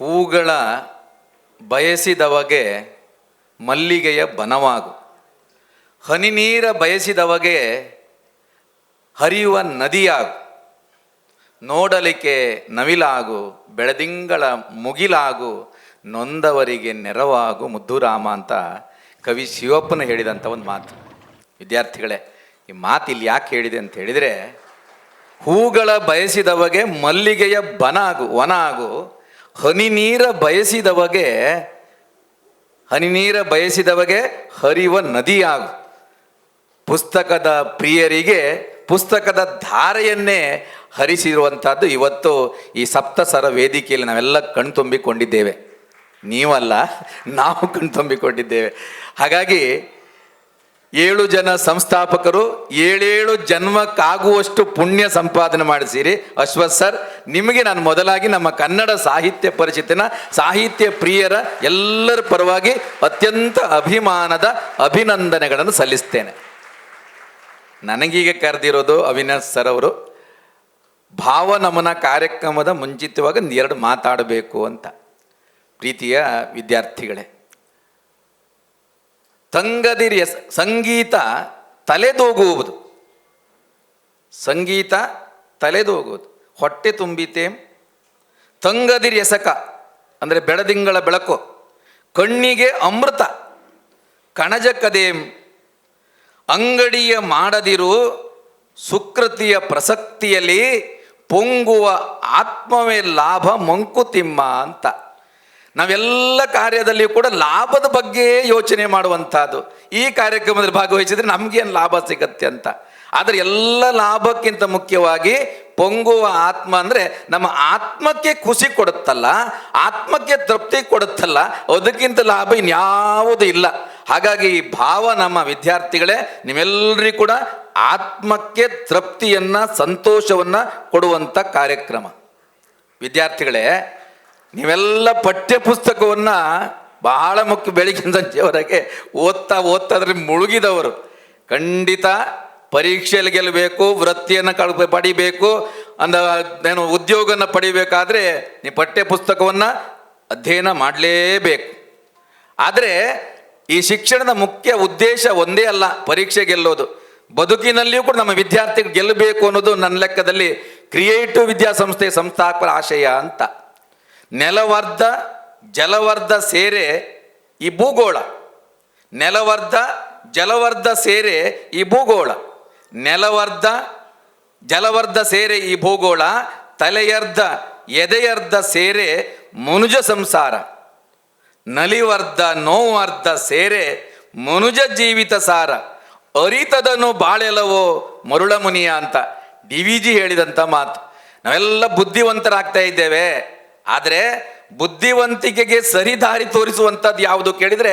ಹೂಗಳ ಬಯಸಿದವಗೆ ಮಲ್ಲಿಗೆಯ ಬನವಾಗು, ಹನಿ ನೀರ ಬಯಸಿದವಗೆ ಹರಿಯುವ ನದಿಯಾಗು, ನೋಡಲಿಕ್ಕೆ ನವಿಲಾಗು, ಬೆಳದಿಂಗಳ ಮುಗಿಲಾಗು, ನೊಂದವರಿಗೆ ನೆರವಾಗು ಮುದ್ದುರಾಮ ಅಂತ ಕವಿ ಶಿವಪ್ಪನ ಹೇಳಿದಂಥ ಒಂದು ಮಾತು. ವಿದ್ಯಾರ್ಥಿಗಳೇ, ಈ ಮಾತು ಇಲ್ಲಿ ಯಾಕೆ ಹೇಳಿದೆ ಅಂತ ಹೇಳಿದರೆ, ಹೂಗಳ ಬಯಸಿದವಗೆ ಮಲ್ಲಿಗೆಯ ವನ ಆಗು, ಹನಿ ನೀರ ಬಯಸಿದವಗೆ ಹರಿಯುವ ನದಿಯಾಗು. ಪುಸ್ತಕದ ಪ್ರಿಯರಿಗೆ ಪುಸ್ತಕದ ಧಾರೆಯನ್ನೇ ಹರಿಸಿರುವಂಥದ್ದು ಇವತ್ತು ಈ ಸಪ್ತಸರ ವೇದಿಕೆಯಲ್ಲಿ ನಾವೆಲ್ಲ ಕಣ್ತುಂಬಿಕೊಂಡಿದ್ದೇವೆ. ನೀವಲ್ಲ, ನಾವು ಕಣ್ತುಂಬಿಕೊಂಡಿದ್ದೇವೆ. ಹಾಗಾಗಿ 7 ಜನ ಸಂಸ್ಥಾಪಕರು 7 ಜನ್ಮಕ್ಕಾಗುವಷ್ಟು ಪುಣ್ಯ ಸಂಪಾದನೆ ಮಾಡಿಸಿರಿ. ಅಶ್ವಥ್ ಸರ್, ನಿಮಗೆ ನಾನು ಮೊದಲಾಗಿ ನಮ್ಮ ಕನ್ನಡ ಸಾಹಿತ್ಯ ಪರಿಷತ್ತಿನ ಸಾಹಿತ್ಯ ಪ್ರಿಯರ ಎಲ್ಲರ ಪರವಾಗಿ ಅತ್ಯಂತ ಅಭಿಮಾನದ ಅಭಿನಂದನೆಗಳನ್ನು ಸಲ್ಲಿಸ್ತೇನೆ. ನನಗೀಗ ಕರೆದಿರೋದು ಅವಿನಾಶ್ ಸರ್ ಅವರು ಭಾವನಮನ ಕಾರ್ಯಕ್ರಮದ ಮುಂಚಿತವಾಗಿ 2 ಮಾತಾಡಬೇಕು ಅಂತ. ಪ್ರೀತಿಯ ವಿದ್ಯಾರ್ಥಿಗಳೇ, ತಂಗದಿರಿಯ ಸಂಗೀತ ತಲೆದೋಗುವುದು, ಹೊಟ್ಟೆ ತುಂಬಿತೇಂ. ತಂಗದಿರಿ ಎಸಕ ಅಂದರೆ ಬೆಳದಿಂಗಳ ಬೆಳಕು, ಕಣ್ಣಿಗೆ ಅಮೃತ ಕಣಜಕದೇಂ. ಅಂಗಡಿಯ ಮಾಡದಿರು ಸುಕೃತಿಯ ಪ್ರಸಕ್ತಿಯಲ್ಲಿ ಪೊಂಗುವ ಆತ್ಮವೇ ಲಾಭ ಮಂಕುತಿಮ್ಮ ಅಂತ. ನಾವೆಲ್ಲ ಕಾರ್ಯದಲ್ಲಿಯೂ ಕೂಡ ಲಾಭದ ಬಗ್ಗೆ ಯೋಚನೆ ಮಾಡುವಂಥದ್ದು. ಈ ಕಾರ್ಯಕ್ರಮದಲ್ಲಿ ಭಾಗವಹಿಸಿದ್ರೆ ನಮಗೇನು ಲಾಭ ಸಿಗತ್ತೆ ಅಂತ. ಆದರೆ ಎಲ್ಲ ಲಾಭಕ್ಕಿಂತ ಮುಖ್ಯವಾಗಿ ಪೊಂಗುವ ಆತ್ಮ ಅಂದರೆ ನಮ್ಮ ಆತ್ಮಕ್ಕೆ ಖುಷಿ ಕೊಡುತ್ತಲ್ಲ, ಆತ್ಮಕ್ಕೆ ತೃಪ್ತಿ ಕೊಡುತ್ತಲ್ಲ, ಅದಕ್ಕಿಂತ ಲಾಭ ಇನ್ಯಾವುದೂ ಇಲ್ಲ. ಹಾಗಾಗಿ ಈ ಭಾವ ನಮ್ಮ ವಿದ್ಯಾರ್ಥಿಗಳೇ, ನೀವೆಲ್ಲರಿಗೂ ಕೂಡ ಆತ್ಮಕ್ಕೆ ತೃಪ್ತಿಯನ್ನು ಸಂತೋಷವನ್ನು ಕೊಡುವಂಥ ಕಾರ್ಯಕ್ರಮ. ವಿದ್ಯಾರ್ಥಿಗಳೇ, ನೀವೆಲ್ಲ ಪಠ್ಯ ಪುಸ್ತಕವನ್ನು ಬಹಳ ಮುಖ್ಯ ಬೆಳಿಗ್ಗೆ ಸಂಜೆವರೆಗೆ ಓದ್ತಾ ಅದ್ರಲ್ಲಿ ಮುಳುಗಿದವರು. ಖಂಡಿತ ಪರೀಕ್ಷೆಯಲ್ಲಿ ಗೆಲ್ಲಬೇಕು, ವೃತ್ತಿಯನ್ನು ಪಡಿಬೇಕು, ಉದ್ಯೋಗನ ಪಡಿಬೇಕಾದ್ರೆ ನೀವು ಪಠ್ಯ ಪುಸ್ತಕವನ್ನು ಅಧ್ಯಯನ ಮಾಡಲೇಬೇಕು. ಆದರೆ ಈ ಶಿಕ್ಷಣದ ಮುಖ್ಯ ಉದ್ದೇಶ ಒಂದೇ ಅಲ್ಲ, ಪರೀಕ್ಷೆ ಗೆಲ್ಲೋದು. ಬದುಕಿನಲ್ಲಿಯೂ ಕೂಡ ನಮ್ಮ ವಿದ್ಯಾರ್ಥಿಗಳು ಗೆಲ್ಲಬೇಕು ಅನ್ನೋದು ನನ್ನ ಲೆಕ್ಕದಲ್ಲಿ ಕ್ರಿಯೇಟಿವ್ ವಿದ್ಯಾಸಂಸ್ಥೆಯ ಸಂಸ್ಥಾಪಕರ ಆಶಯ ಅಂತ. ನೆಲವರ್ಧ ಜಲವರ್ಧ ಸೇರೆ ಈ ಭೂಗೋಳ, ನೆಲವರ್ಧ ಜಲವರ್ಧ ಸೇರೆ ಈ ಭೂಗೋಳ, ನೆಲವರ್ಧ ಜಲವರ್ಧ ಸೇರೆ ಈ ಭೂಗೋಳ, ತಲೆಯರ್ಧ ಎದೆಯರ್ಧ ಸೇರೆ ಮನುಜ ಸಂಸಾರ, ನಲಿವರ್ಧ ನೋವರ್ಧ ಸೇರೆ ಮನುಜ ಜೀವಿತ ಸಾರ, ಅರಿತದನು ಬಾಳೆಲವೋ ಮರುಳಮುನಿಯ ಅಂತ DVG ಹೇಳಿದಂಥ ಮಾತು. ನಾವೆಲ್ಲ ಬುದ್ಧಿವಂತರಾಗ್ತಾ ಇದ್ದೇವೆ, ಆದರೆ ಬುದ್ಧಿವಂತಿಕೆಗೆ ಸರಿದಾರಿ ತೋರಿಸುವಂಥದ್ದು ಯಾವುದು ಕೇಳಿದರೆ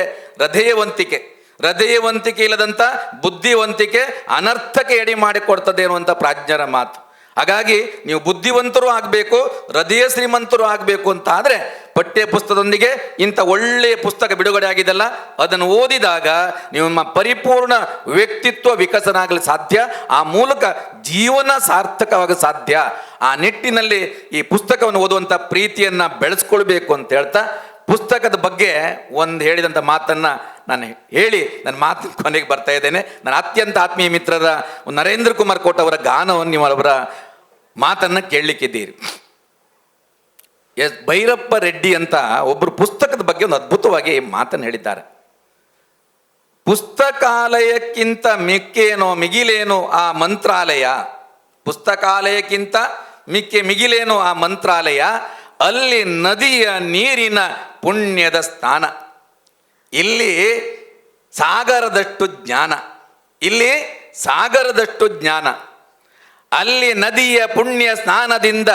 ಹೃದಯವಂತಿಕೆ ಇಲ್ಲದಂಥ ಬುದ್ಧಿವಂತಿಕೆ ಅನರ್ಥಕ್ಕೆ ಎಡೆ ಮಾಡಿಕೊಡ್ತದೆ ಅನ್ನುವಂಥ ಪ್ರಾಜ್ಞರ ಮಾತು. ಹಾಗಾಗಿ ನೀವು ಬುದ್ಧಿವಂತರು ಆಗಬೇಕು, ಹೃದಯ ಶ್ರೀಮಂತರು ಆಗಬೇಕು ಅಂತ ಆದರೆ ಪಠ್ಯ ಪುಸ್ತಕದೊಂದಿಗೆ ಇಂಥ ಒಳ್ಳೆಯ ಪುಸ್ತಕ ಬಿಡುಗಡೆ ಆಗಿದೆಲ್ಲ, ಅದನ್ನು ಓದಿದಾಗ ನಿಮ್ಮ ಪರಿಪೂರ್ಣ ವ್ಯಕ್ತಿತ್ವ ವಿಕಸನ ಆಗಲು ಸಾಧ್ಯ, ಆ ಮೂಲಕ ಜೀವನ ಸಾರ್ಥಕವಾಗ ಸಾಧ್ಯ. ಆ ನಿಟ್ಟಿನಲ್ಲಿ ಈ ಪುಸ್ತಕವನ್ನು ಓದುವಂಥ ಪ್ರೀತಿಯನ್ನು ಬೆಳೆಸ್ಕೊಳ್ಬೇಕು ಅಂತ ಹೇಳ್ತಾ, ಪುಸ್ತಕದ ಬಗ್ಗೆ ಒಂದು ಹೇಳಿದಂಥ ಮಾತನ್ನು ನಾನು ಹೇಳಿ ನನ್ನ ಮಾತಿನ ಕೊನೆಗೆ ಬರ್ತಾ ಇದ್ದೇನೆ. ನನ್ನ ಅತ್ಯಂತ ಆತ್ಮೀಯ ಮಿತ್ರರ ನರೇಂದ್ರ ಕುಮಾರ್ ಕೋಟ್ ಅವರ ಗಾನವನ್ನು ನೀವು ಅವರ ಮಾತನ್ನು ಕೇಳಲಿಕ್ಕಿದ್ದೀರಿ. ಭೈರಪ್ಪ ರೆಡ್ಡಿ ಅಂತ ಒಬ್ಬರು ಪುಸ್ತಕದ ಬಗ್ಗೆ ಒಂದು ಅದ್ಭುತವಾಗಿ ಮಾತನ್ನು ಹೇಳಿದ್ದಾರೆ. ಪುಸ್ತಕಾಲಯಕ್ಕಿಂತ ಮಿಗಿಲೇನು ಆ ಮಂತ್ರಾಲಯ, ಪುಸ್ತಕಾಲಯಕ್ಕಿಂತ ಮಿಗಿಲೇನು ಆ ಮಂತ್ರಾಲಯ, ಅಲ್ಲಿ ನದಿಯ ನೀರಿನ ಪುಣ್ಯದ ಸ್ಥಾನ, ಇಲ್ಲಿ ಸಾಗರದಷ್ಟು ಜ್ಞಾನ, ಅಲ್ಲಿ ನದಿಯ ಪುಣ್ಯ ಸ್ನಾನದಿಂದ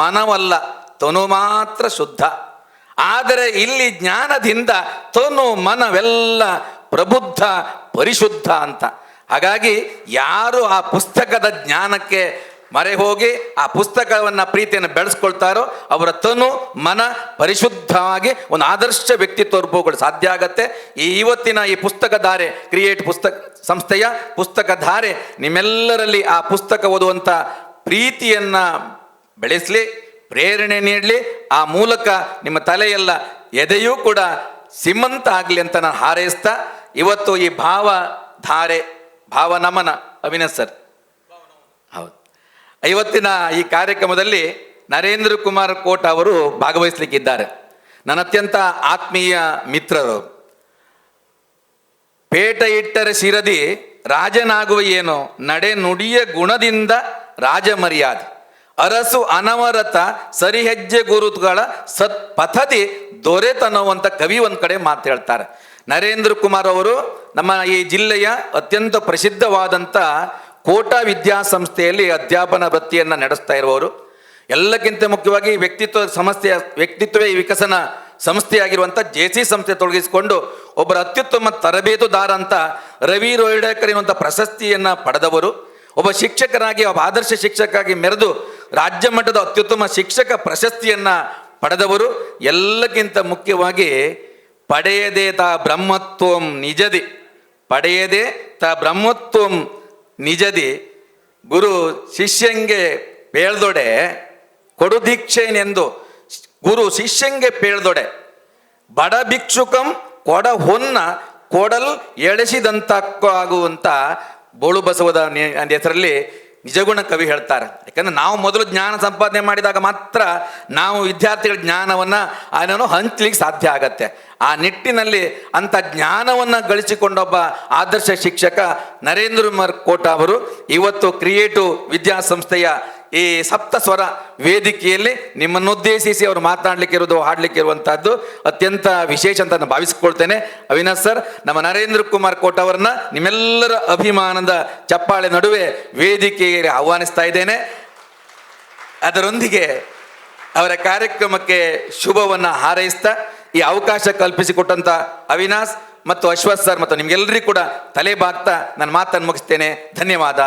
ಮನವಲ್ಲ ತನು ಮಾತ್ರ ಶುದ್ಧ, ಆದರೆ ಇಲ್ಲಿ ಜ್ಞಾನದಿಂದ ತನು ಮನವೆಲ್ಲ ಪ್ರಬುದ್ಧ ಪರಿಶುದ್ಧ ಅಂತ. ಹಾಗಾಗಿ ಯಾರು ಆ ಪುಸ್ತಕದ ಜ್ಞಾನಕ್ಕೆ ಮರೆ ಹೋಗಿ ಆ ಪುಸ್ತಕವನ್ನು ಪ್ರೀತಿಯನ್ನು ಬೆಳೆಸ್ಕೊಳ್ತಾರೋ ಅವರ ತನು ಮನ ಪರಿಶುದ್ಧವಾಗಿ ಒಂದು ಆದರ್ಶ ವ್ಯಕ್ತಿತ್ವ ರೂಪಗಳು ಸಾಧ್ಯ ಆಗತ್ತೆ. ಇವತ್ತಿನ ಈ ಪುಸ್ತಕ ಧಾರೆ ಕ್ರಿಯೇಟ್ ಪುಸ್ತಕ ಸಂಸ್ಥೆಯ ಪುಸ್ತಕ ಧಾರೆ ನಿಮ್ಮೆಲ್ಲರಲ್ಲಿ ಆ ಪುಸ್ತಕ ಓದುವಂಥ ಪ್ರೀತಿಯನ್ನು ಬೆಳೆಸಲಿ, ಪ್ರೇರಣೆ ನೀಡಲಿ. ಆ ಮೂಲಕ ನಿಮ್ಮ ತಲೆಯೆಲ್ಲ ಎದೆಯೂ ಕೂಡ ಸಿಮಂತ ಆಗಲಿ ಅಂತ ನಾನು ಹಾರೈಸ್ತಾ, ಇವತ್ತು ಈ ಭಾವನಮನ ಅವಿನಾಶ್ ಸರ್, ಹೌದು, ಇವತ್ತಿನ ಈ ಕಾರ್ಯಕ್ರಮದಲ್ಲಿ ನರೇಂದ್ರ ಕುಮಾರ್ ಕೋಟ ಅವರು ಭಾಗವಹಿಸಲಿಕ್ಕಿದ್ದಾರೆ. ನನ್ನ ಅತ್ಯಂತ ಆತ್ಮೀಯ ಮಿತ್ರರು. ಪೇಟ ಇಟ್ಟರೆ ಶಿರದಿ ರಾಜನಾಗುವ ಏನೋ, ನಡೆ ನುಡಿಯ ಗುಣದಿಂದ ರಾಜ ಮರ್ಯಾದೆ, ಅರಸು ಅನವರತ ಸರಿಹೆಜ್ಜೆ ಗುರುತುಗಳ ಪಥದಿ ದೊರೆತನವಂತ ಕವಿ ಒಂದು ಕಡೆ ಮಾತು ಹೇಳ್ತಾರೆ. ನರೇಂದ್ರ ಕುಮಾರ್ ಅವರು ನಮ್ಮ ಈ ಜಿಲ್ಲೆಯ ಅತ್ಯಂತ ಪ್ರಸಿದ್ಧವಾದಂಥ ಕೋಟಾ ವಿದ್ಯಾಸಂಸ್ಥೆಯಲ್ಲಿ ಅಧ್ಯಾಪನ ವೃತ್ತಿಯನ್ನು ನಡೆಸ್ತಾ ಇರುವವರು. ಎಲ್ಲಕ್ಕಿಂತ ಮುಖ್ಯವಾಗಿ ವ್ಯಕ್ತಿತ್ವವೇ ವಿಕಸನ ಸಂಸ್ಥೆಯಾಗಿರುವಂಥ JC ಸಂಸ್ಥೆ ತೊಡಗಿಸಿಕೊಂಡು ಒಬ್ಬರ ಅತ್ಯುತ್ತಮ ತರಬೇತುದಾರ ಅಂತ ರವಿ ರೋಯ್ಡೇಕರ್ ಎನ್ನುವಂಥ ಪ್ರಶಸ್ತಿಯನ್ನು ಪಡೆದವರು. ಒಬ್ಬ ಶಿಕ್ಷಕರಾಗಿ, ಒಬ್ಬ ಆದರ್ಶ ಶಿಕ್ಷಕರಾಗಿ ಮೆರೆದು ರಾಜ್ಯ ಮಟ್ಟದ ಅತ್ಯುತ್ತಮ ಶಿಕ್ಷಕ ಪ್ರಶಸ್ತಿಯನ್ನು ಪಡೆದವರು. ಎಲ್ಲಕ್ಕಿಂತ ಮುಖ್ಯವಾಗಿ ಪಡೆಯದೇ ತಾ ಬ್ರಹ್ಮತ್ವಂ ನಿಜದಿ, ಪಡೆಯದೇ ತಾ ಬ್ರಹ್ಮತ್ವಂ ನಿಜದಿ, ಗುರು ಶಿಷ್ಯಂಗೆ ಪೇಳ್ದೊಡೆ ಕೊಡು ದೀಕ್ಷೆನೆಂದು, ಗುರು ಶಿಷ್ಯಂಗೆ ಪೇಳ್ದೊಡೆ ಬಡ ಭಿಕ್ಷುಕಂ ಕೊಡ ಹೊನ್ನ ಕೊಡಲ್ ಎಳೆಸಿದಂತಾಗುವಂಥ ಬೋಳು ಬಸವದ ಹೆಸರಲ್ಲಿ ನಿಜಗುಣ ಕವಿ ಹೇಳ್ತಾರೆ. ಯಾಕಂದ್ರೆ ನಾವು ಮೊದಲು ಜ್ಞಾನ ಸಂಪಾದನೆ ಮಾಡಿದಾಗ ಮಾತ್ರ ನಾವು ವಿದ್ಯಾರ್ಥಿಗಳ ಜ್ಞಾನವನ್ನು ಅದನ್ನು ಹಂಚಲಿಕ್ಕೆ ಸಾಧ್ಯ ಆಗತ್ತೆ. ಆ ನಿಟ್ಟಿನಲ್ಲಿ ಅಂಥ ಜ್ಞಾನವನ್ನು ಗಳಿಸಿಕೊಂಡೊಬ್ಬ ಆದರ್ಶ ಶಿಕ್ಷಕ ನರೇಂದ್ರ ಕುಮಾರ್ ಕೋಟ ಅವರು ಇವತ್ತು ಕ್ರಿಯೇಟಿವ್ ವಿದ್ಯಾಸಂಸ್ಥೆಯ ಈ ಸಪ್ತಸ್ವರ ವೇದಿಕೆಯಲ್ಲಿ ನಿಮ್ಮನ್ನುದ್ದೇಶಿಸಿ ಅವರು ಮಾತನಾಡಲಿಕ್ಕಿರೋದು, ಹಾಡಲಿಕ್ಕಿರುವಂಥದ್ದು ಅತ್ಯಂತ ವಿಶೇಷ ಅಂತ ನಾನು ಭಾವಿಸ್ಕೊಳ್ತೇನೆ. ಅವಿನಾಶ್ ಸರ್, ನಮ್ಮ ನರೇಂದ್ರ ಕುಮಾರ್ ಕೋಟ ಅವರನ್ನ ನಿಮ್ಮೆಲ್ಲರ ಅಭಿಮಾನದ ಚಪ್ಪಾಳೆ ನಡುವೆ ವೇದಿಕೆಗೆ ಆಹ್ವಾನಿಸ್ತಾ ಇದ್ದೇನೆ. ಅದರೊಂದಿಗೆ ಅವರ ಕಾರ್ಯಕ್ರಮಕ್ಕೆ ಶುಭವನ್ನು ಹಾರೈಸ್ತಾ ಈ ಅವಕಾಶ ಕಲ್ಪಿಸಿಕೊಟ್ಟಂಥ ಅವಿನಾಶ್ ಮತ್ತು ಅಶ್ವಥ್ ಸರ್ ಮತ್ತು ನಿಮ್ಗೆಲ್ಲರಿಗೂ ಕೂಡ ತಲೆ ಬಾಗ್ತಾ ನನ್ನ ಮಾತನ್ನು ಮುಗಿಸ್ತೇನೆ. ಧನ್ಯವಾದ.